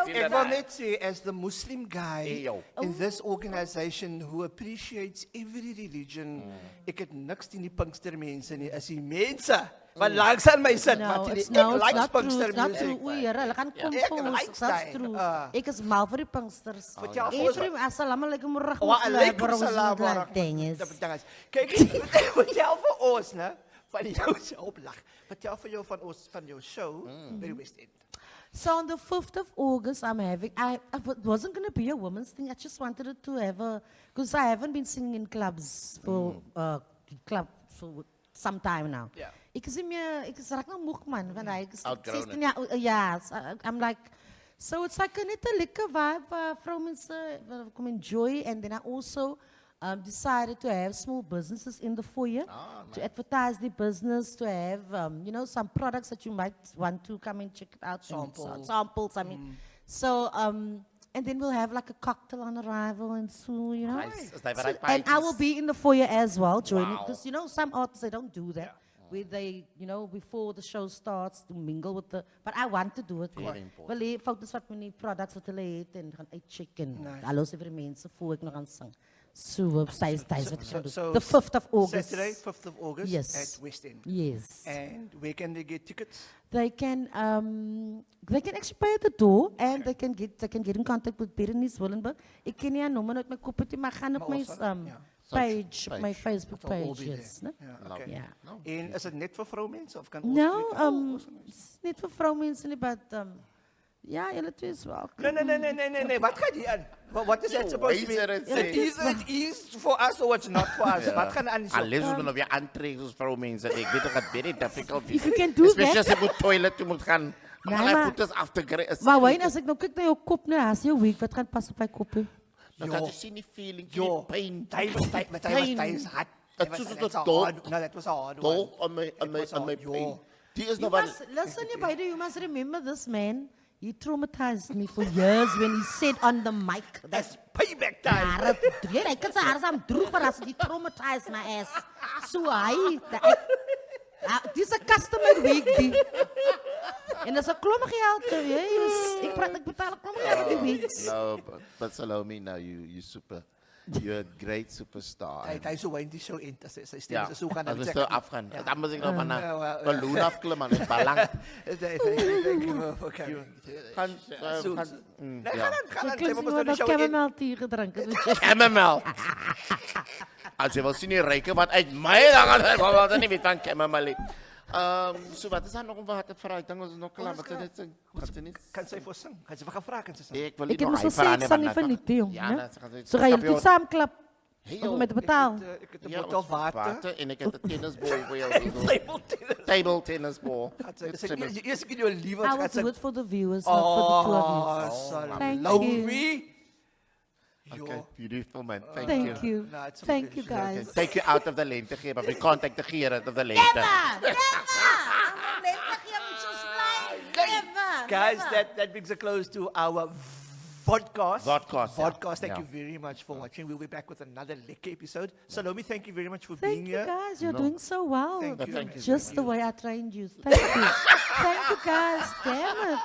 Ik wil net say, as the Muslim guy Hey, yo. in this organization who appreciates every religion, ik het niks in die Pinkster mensen nie. As die mensen wat langs aan my sit, No, wat it's die ek not likes true. Pinkster It's not music. true. Oei, Here, hulle gaan kom Ek vir ons. like That's die, true. ah. Ek is mal vir die Pinksters. Vertel vir ons Every assalamu alaikum Wa warahmatullahi alaikum salam wa wabarakatuh. Kijk, vertel vir ons, né, van jou oplag. Vertel vir jou van jou show by die West End. So on the 5th of August, I'm having, it wasn't going to be a woman's thing. I just wanted it to have because I haven't been singing in clubs for some time now. Yeah. Ek is raak nou moeg man, want ek is Outgrown 16 jaar oud. Ja, I'm like, so it's like net 'n lekker vibe vir mense kom enjoy, and then I also decided to have small businesses in the foyer to advertise the business, to have, some products that you might want to come and check it out. and Samples. Samples, I mean. So, and then we'll have like a cocktail on arrival and so, Nice. Is that So- right, and I will parties? be in the foyer as well, joining, Wow. because, some artists, they don't do that. Where they, before the show starts, to mingle with but I want to do it. Very important. Wel, die foto's wat met die products wat hulle het en gaan uitcheck en hallo se vir die mense voor ek nog gaan sing. So, sy is wat ek gaan doen. The 5th of August. Saturday, 5th of August Yes. at West End. Yes. And where can they get tickets? They can actually pay at the door and they can get in contact with Berenice Willenberg. Ek ken nie haar nommer uit my kop uit nie, maar gaan op Maar my ons sal- page, op my Facebook It'll all page, be yes. there. né? Ja, okay. Ja. En is het net voor vrouwmensen of kan No, awesome. it's niet voor vrouwmensen nie, but ja, julle twee is welkom. Nee. Wat gaat die aan? What is that supposed to be? Wijzer het It is for us or it's not for us. Wat gaan aan die Alles moet nog weer aantrekken als vrouwmensen. Ik weet dat het very difficult is. If you can do Especially that. als je moet toilet toe moet gaan. Nee, Maar maar- hij moet af te krijgen. Maar Wayne, as ek nou kyk na jou kop, nee, as jy weak, wat gaan pas op my kop? Hè? Dan kan je zien die feeling, die Jo, pijn. hij was hard. Het That is was- dat that's a dood. hard- No, that was a hard one. Toch aan mijn was aan mijn jo. pijn. Die is You nog wel... must, listen, you must remember this man. He traumatized me for years when he said on the mic. That's payback time. Jy kan sy hare saam droeg vir as he traumatized my ass. So hy, dis 'n customer week die. En dis 'n klomp geld, jy. Ek betaal 'n klomp geld vir die weeks. No, but Salome, no, you super. You're a great superstar. Hij is zo in die show in. Zijn stem Ja, is zo gaan als we naar zo afgaan. Dan moet ik nog van Ja, wel, een balloon afklimmen. Het belang. Thank you for coming. Gaan, Soon. gaan, Nee, ja. ga dan. Klim Zijn we wat de show in. chamomile tea gedronken. Chamomile. Als je wil zien, die rijken wat uit mij, dan gaan we wel niet meer van chamomile. So wat is daar nog om wat te vragen? Ik denk dat we nog klaar zijn. Wat ze niet? Kan zij voor zingen? Gaan ze gaan vragen? Ik wil Ek niet het nog mos gesê ek sang nie vir niks, jong. Ja, né? dan gaan ze... So gaan julle toe saamklap Heel om met te betaal. Ik heb een bottel water. En ik heb een tennisbal voor jou. Table tennis. Table tennisbal. Eerst keer jullie lief. I will do it for the viewers, not for the two of you. sorry. Thank Salome. Okay, beautiful man. Thank Thank you. No, it's a Thank you, pleasure. guys. Take you out of the lente, but we can't take the gear out of the lente. Guys, that brings a close to our vodcast. Vodcast, yeah. Vodcast. Thank Yeah. you very much for watching. We'll be back with another lekker episode. Salome, thank you very much for Thank being you, here. guys. You're doing so well. Thank you. Thank you. Just the way I trained you. Thank you. Thank you, guys. Damn it.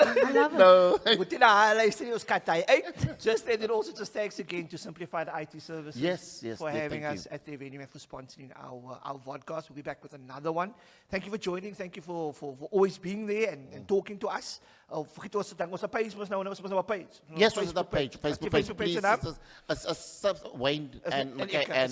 I love it. No. Moet jy na luister nie, ons kat hy uit. Just and then also just thanks again to Simplify the IT Services. Yes, For yeah, having thank us you. at the venue and for sponsoring our podcast. We'll be back with another one. Thank you for joining. Thank you for always being there and talking to us. Vergeet ons dan ons page mos nou ons page. Yes, was the page, Facebook page, Facebook please. naam? Wayne and Mckay and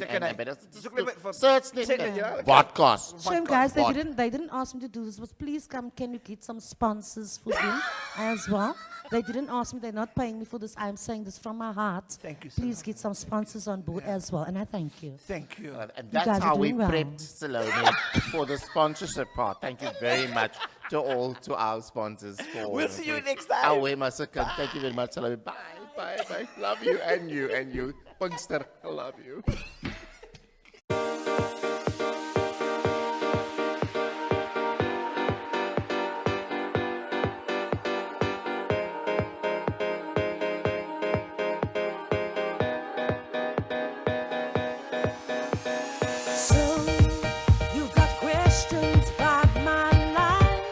Search search net, ja. podcast. Shame, guys, What? they didn't ask me to do this, but please come, can you get some sponsors for them as well? They didn't ask me, they're not paying me for this. I'm saying this from my heart. Thank you, Please Salome. get some sponsors on board as well, and I thank you. Thank you. And You that's guys are how we doing well. prepped Salome for the sponsorship part. Thank you very much to our sponsors. We'll see you next time. Away, my second. Thank you very much, Salome. Bye. Love you and you. Punkster, I love you. So you got questions about my life?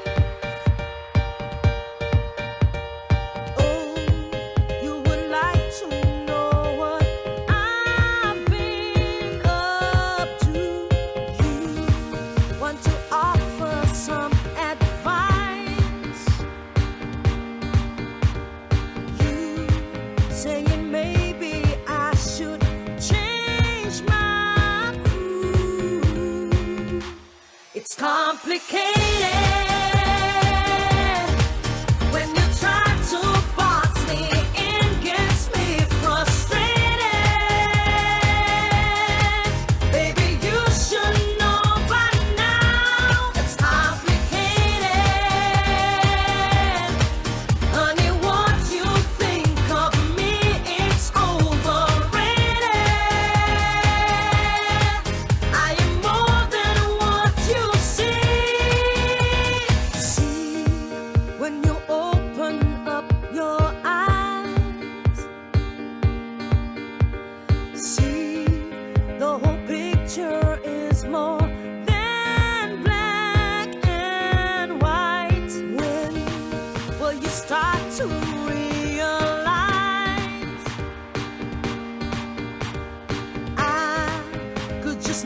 Oh, you would like to know what I've been up to. You want to offer some advice? You saying maybe I should change my groove. It's complicated when you try to box me in, gets me frustrated. Baby, you should know by now it's complicated. Honey, what you think of me, it's overrated.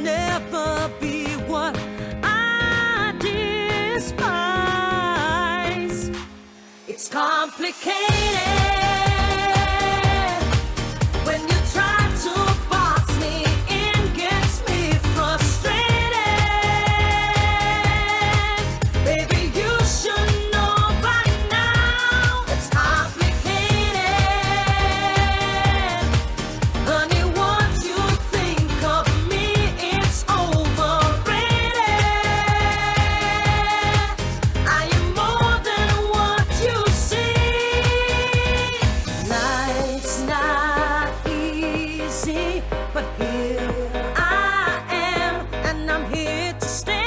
never be what I despise. It's complicated when you try to box me in, gets me frustrated. Baby, you should know by now. It's complicated. Honey, what you think of me, it's overrated. I am more than what you see. Life's not easy, but here I am, and I'm here to stay.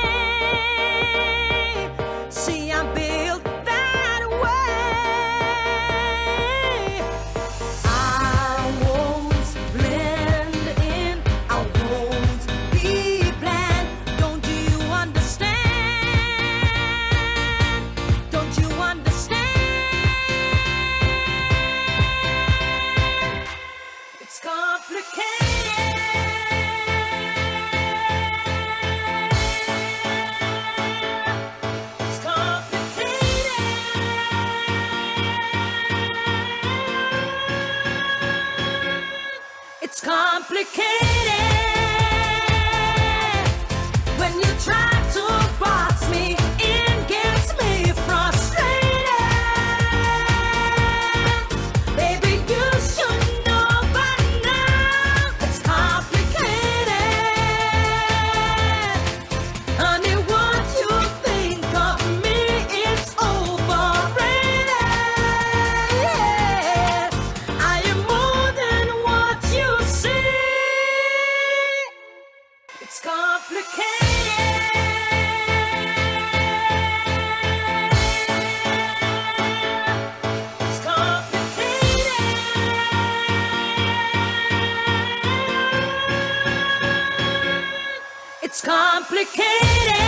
See, I'm built that way. I won't blend in, I won't be bland. Don't you understand? Don't you understand? It's complicated. It's complicated. It's complicated when you try to box me in, gets me frustrated. Baby, you should know by now. It's complicated. Honey, what you think of me, it's overrated. I am more than what you see. It's complicated. It's complicated. It's complicated.